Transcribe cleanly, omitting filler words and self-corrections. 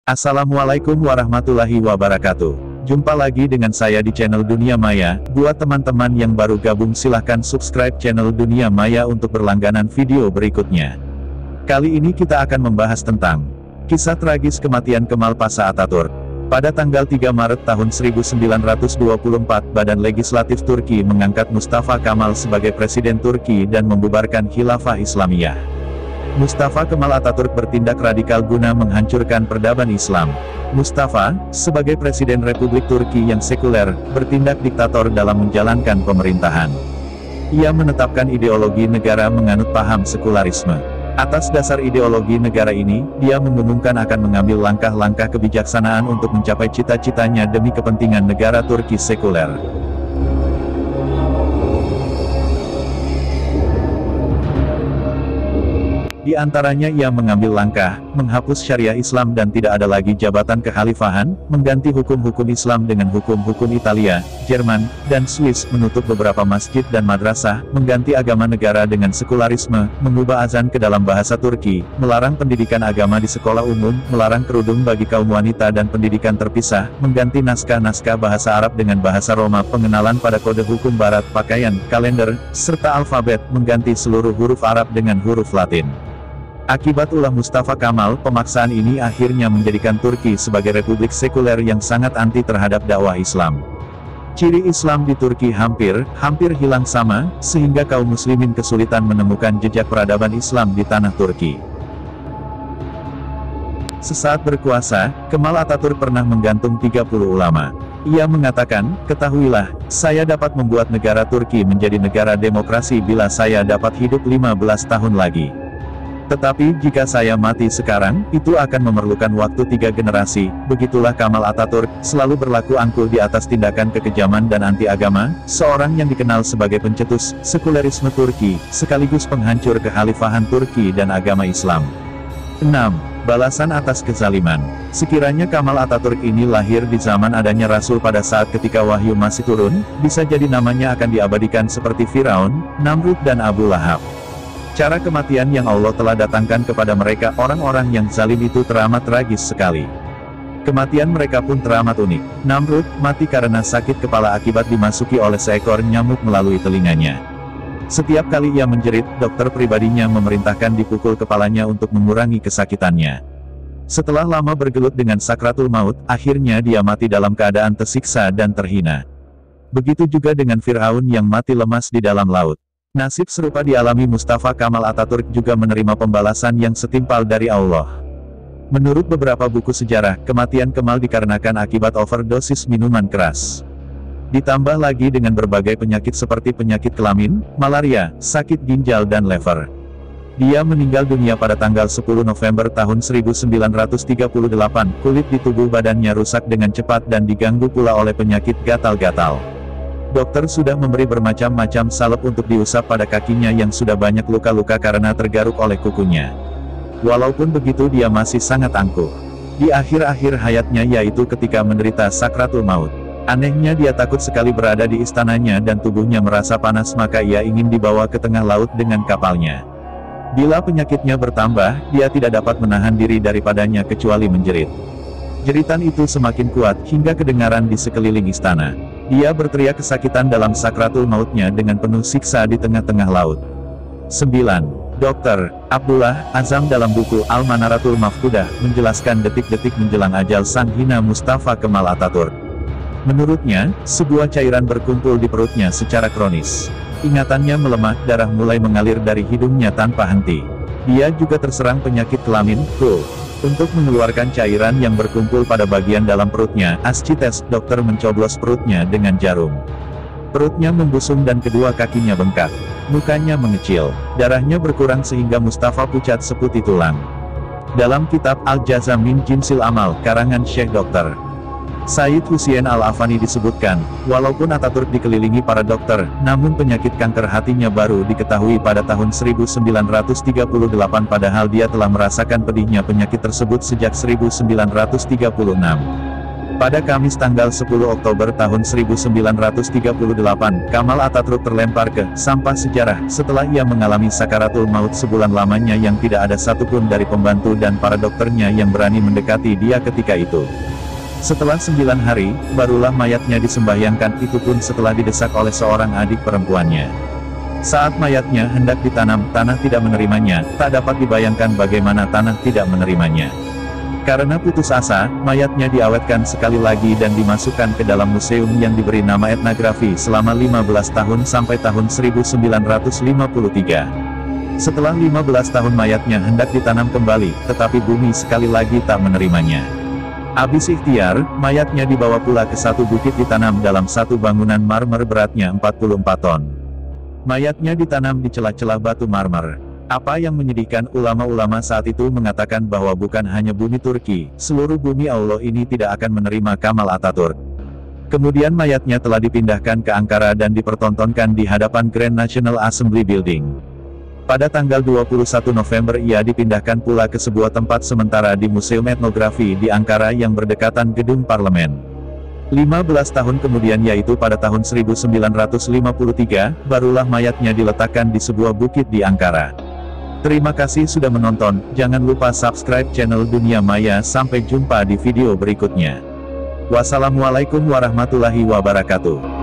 Assalamualaikum warahmatullahi wabarakatuh. Jumpa lagi dengan saya di channel Dunia Maya. Buat teman-teman yang baru gabung silahkan subscribe channel Dunia Maya untuk berlangganan video berikutnya. Kali ini kita akan membahas tentang kisah tragis kematian Kemal Pasha Atatürk. Pada tanggal 3 Maret tahun 1924, Badan Legislatif Turki mengangkat Mustafa Kemal sebagai Presiden Turki dan membubarkan Khilafah Islamiyah. Mustafa Kemal Atatürk bertindak radikal guna menghancurkan peradaban Islam. Mustafa, sebagai Presiden Republik Turki yang sekuler, bertindak diktator dalam menjalankan pemerintahan. Ia menetapkan ideologi negara menganut paham sekularisme. Atas dasar ideologi negara ini, dia mengumumkan akan mengambil langkah-langkah kebijaksanaan untuk mencapai cita-citanya demi kepentingan negara Turki sekuler. Di antaranya ia mengambil langkah, menghapus syariah Islam dan tidak ada lagi jabatan kekhalifahan, mengganti hukum-hukum Islam dengan hukum-hukum Italia, Jerman, dan Swiss, menutup beberapa masjid dan madrasah, mengganti agama negara dengan sekularisme, mengubah azan ke dalam bahasa Turki, melarang pendidikan agama di sekolah umum, melarang kerudung bagi kaum wanita dan pendidikan terpisah, mengganti naskah-naskah bahasa Arab dengan bahasa Roma, pengenalan pada kode hukum Barat, pakaian, kalender, serta alfabet, mengganti seluruh huruf Arab dengan huruf Latin. Akibat ulah Mustafa Kemal, pemaksaan ini akhirnya menjadikan Turki sebagai republik sekuler yang sangat anti terhadap dakwah Islam. Ciri Islam di Turki hampir hilang sama, sehingga kaum muslimin kesulitan menemukan jejak peradaban Islam di tanah Turki. Sesaat berkuasa, Kemal Atatürk pernah menggantung 30 ulama. Ia mengatakan, "Ketahuilah, saya dapat membuat negara Turki menjadi negara demokrasi bila saya dapat hidup 15 tahun lagi. Tetapi jika saya mati sekarang, itu akan memerlukan waktu 3 generasi." Begitulah Kemal Atatürk, selalu berlaku angkuh di atas tindakan kekejaman dan anti-agama, seorang yang dikenal sebagai pencetus sekulerisme Turki, sekaligus penghancur kekhalifahan Turki dan agama Islam. 6. Balasan atas kezaliman. Sekiranya Kemal Atatürk ini lahir di zaman adanya Rasul pada saat ketika wahyu masih turun, bisa jadi namanya akan diabadikan seperti Firaun, Namrud dan Abu Lahab. Cara kematian yang Allah telah datangkan kepada mereka orang-orang yang zalim itu teramat tragis sekali. Kematian mereka pun teramat unik. Namrud mati karena sakit kepala akibat dimasuki oleh seekor nyamuk melalui telinganya. Setiap kali ia menjerit, dokter pribadinya memerintahkan dipukul kepalanya untuk mengurangi kesakitannya. Setelah lama bergelut dengan sakratul maut, akhirnya dia mati dalam keadaan tersiksa dan terhina. Begitu juga dengan Fir'aun yang mati lemas di dalam laut. Nasib serupa dialami Mustafa Kemal Atatürk juga menerima pembalasan yang setimpal dari Allah. Menurut beberapa buku sejarah, kematian Kemal dikarenakan akibat overdosis minuman keras. Ditambah lagi dengan berbagai penyakit seperti penyakit kelamin, malaria, sakit ginjal dan lever. Dia meninggal dunia pada tanggal 10 November tahun 1938, kulit di tubuh badannya rusak dengan cepat dan diganggu pula oleh penyakit gatal-gatal. Dokter sudah memberi bermacam-macam salep untuk diusap pada kakinya yang sudah banyak luka-luka karena tergaruk oleh kukunya. Walaupun begitu dia masih sangat angkuh. Di akhir-akhir hayatnya, yaitu ketika menderita sakratul maut. Anehnya dia takut sekali berada di istananya dan tubuhnya merasa panas, maka ia ingin dibawa ke tengah laut dengan kapalnya. Bila penyakitnya bertambah, dia tidak dapat menahan diri daripadanya kecuali menjerit. Jeritan itu semakin kuat hingga kedengaran di sekeliling istana. Dia berteriak kesakitan dalam sakratul mautnya dengan penuh siksa di tengah-tengah laut. 9. Dr. Abdullah Azam dalam buku Al-Manaratul Mafkudah menjelaskan detik-detik menjelang ajal sang hina Mustafa Kemal Atatürk. Menurutnya, sebuah cairan berkumpul di perutnya secara kronis. Ingatannya melemah, darah mulai mengalir dari hidungnya tanpa henti. Dia juga terserang penyakit kelamin, flu. Untuk mengeluarkan cairan yang berkumpul pada bagian dalam perutnya, ascites, dokter mencoblos perutnya dengan jarum. Perutnya membusung dan kedua kakinya bengkak. Mukanya mengecil. Darahnya berkurang sehingga Mustafa pucat seputih tulang. Dalam kitab Al-Jaza min Jinsil Amal, karangan Syekh Dr. Said Hussein Al-Afani disebutkan, walaupun Atatürk dikelilingi para dokter, namun penyakit kanker hatinya baru diketahui pada tahun 1938, padahal dia telah merasakan pedihnya penyakit tersebut sejak 1936. Pada Kamis tanggal 10 Oktober tahun 1938, Kamal Atatürk terlempar ke sampah sejarah setelah ia mengalami sakaratul maut sebulan lamanya yang tidak ada satupun dari pembantu dan para dokternya yang berani mendekati dia ketika itu. Setelah 9 hari, barulah mayatnya disembahyangkan, itu pun setelah didesak oleh seorang adik perempuannya. Saat mayatnya hendak ditanam, tanah tidak menerimanya. Tak dapat dibayangkan bagaimana tanah tidak menerimanya. Karena putus asa, mayatnya diawetkan sekali lagi dan dimasukkan ke dalam museum yang diberi nama etnografi selama 15 tahun sampai tahun 1953. Setelah 15 tahun mayatnya hendak ditanam kembali, tetapi bumi sekali lagi tak menerimanya. Habis ikhtiar, mayatnya dibawa pula ke satu bukit ditanam dalam satu bangunan marmer beratnya 44 ton. Mayatnya ditanam di celah-celah batu marmer. Apa yang menyedihkan, ulama-ulama saat itu mengatakan bahwa bukan hanya bumi Turki, seluruh bumi Allah ini tidak akan menerima Kamal Atatürk. Kemudian mayatnya telah dipindahkan ke Ankara dan dipertontonkan di hadapan Grand National Assembly Building. Pada tanggal 21 November ia dipindahkan pula ke sebuah tempat sementara di Museum Etnografi di Ankara yang berdekatan gedung parlemen. 15 tahun kemudian, yaitu pada tahun 1953, barulah mayatnya diletakkan di sebuah bukit di Ankara. Terima kasih sudah menonton, jangan lupa subscribe channel Dunia Maya. Sampai jumpa di video berikutnya. Wassalamualaikum warahmatullahi wabarakatuh.